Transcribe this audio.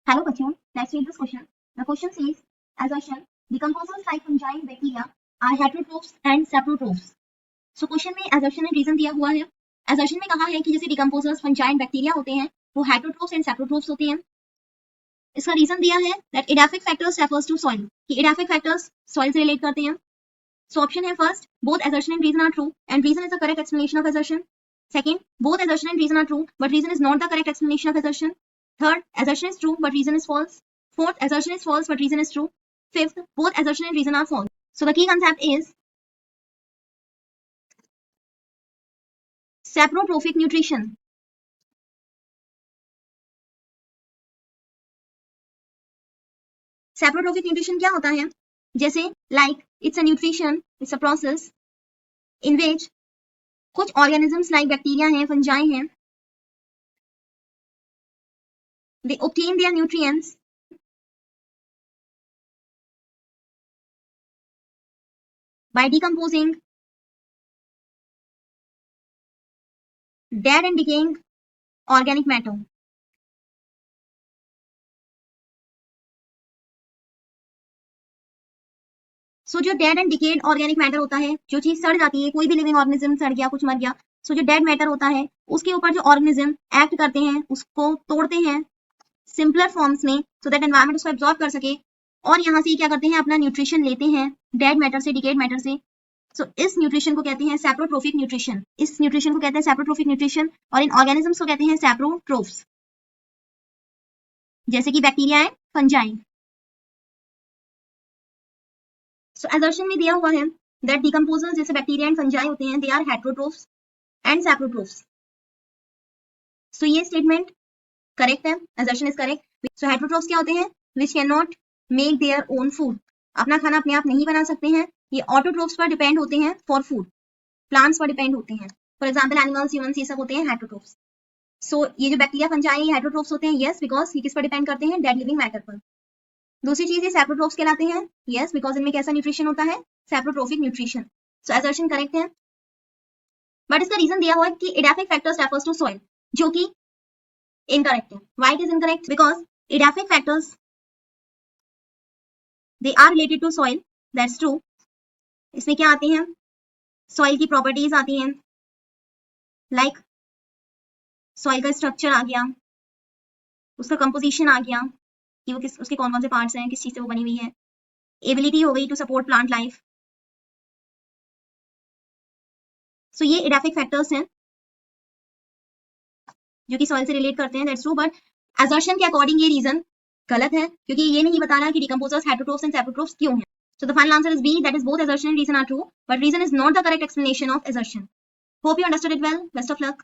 Hello बच्चों, let's read this question. The question says, assertion, decomposers like fungi and bacteria are heterotrophs and saprotrophs. So question में assertion and reason दिया हुआ है. Assertion में कहा है कि जैसे decomposers fungi and bacteria होते हैं, वो heterotrophs and saprotrophs होते हैं. इसका reason दिया है that edaphic factors refers to soil. कि edaphic factors soil से relate करते हैं. So option है first, both assertion and reason are true, and reason is the correct explanation of assertion. Second, both assertion and reason are true, but reason is not the correct explanation of assertion. Third, assertion is true, but reason is false. Fourth, assertion is false, but reason is true. Fifth, both assertion and reason are false. So the key concept is saprotrophic nutrition. Saprotrophic nutrition क्या होता है? जैसे like it's a nutrition, it's a process in which कुछ organisms like bacteria हैं, fungi हैं, they obtain their nutrients by decomposing dead and decaying organic matter. So जो dead and decayed organic matter होता है, जो चीज सड़ जाती है, कोई भी living organism सड़ गया, कुछ मर गया, so जो dead matter होता है, उसके ऊपर जो organism act करते हैं, उसको तोड़ते हैं simpler forms में, so that environment उसको absorb कर सके, और यहाँ से क्या करते हैं, अपना nutrition लेते हैं dead matter से, decayed matter से. So इस nutrition को कहते हैं saprotrophic nutrition. इस nutrition को कहते हैं saprotrophic nutrition, और इन organisms को कहते हैं saprotrophs, जैसे कि बैक्टीरिया है, फंजाई. So assertion में दिया हुआ है that decomposers जैसे बैक्टीरिया एंड फंजाई होते हैं, they are heterotrophs and saprotrophs. So ये स्टेटमेंट करेक्ट है, assertion is correct. So heterotrophs क्या होते हैं? Which cannot make their own food. अपना खाना अपने आप नहीं बना सकते हैं. ये autotrophs पर डिपेंड होते हैं for food. प्लांट्स पर डिपेंड होते हैं. For example animals, humans, ये सब होते हैं heterotrophs. So ये जो बैक्टीरिया फंजाई ये heterotrophs होते हैं, yes, because ये किस पर डिपेंड करते हैं? Dead living matter पर. दूसरी चीज ये saprotrophs कहलाते हैं, yes, because इनमें कैसा न्यूट्रिशन होता है? saprotrophic nutrition. So assertion correct है, बट इसका रीजन दिया हुआ है कि edaphic factors refers to soil, जो कि इनकरेक्ट है. Why it is incorrect? Because edaphic factors they are related to soil. That's true. इसमें क्या आते हैं? सॉइल की प्रॉपर्टीज आती हैं, लाइक सॉइल का स्ट्रक्चर आ गया, उसका कंपोजिशन आ गया कि वो उसके कौन कौन से पार्ट्स हैं, किस चीज से वो बनी हुई है, एबिलिटी हो गई टू सपोर्ट प्लांट लाइफ. सो ये एडाफिक फैक्टर्स हैं जो कि सॉइल से रिलेट करते हैं. दैट्स ट्रू, बट असर्शन के अकॉर्डिंग ये रीजन गलत है, क्योंकि ये नहीं बता रहा कि डिकम्पोजर्स हेटेरोट्रोफ्स एंड सैप्रोट्रोफ्स क्यों हैं. So the final answer is B, that is both assertion and reason are true, but reason is not the correct explanation of assertion. Hope you understood it well. Best of luck.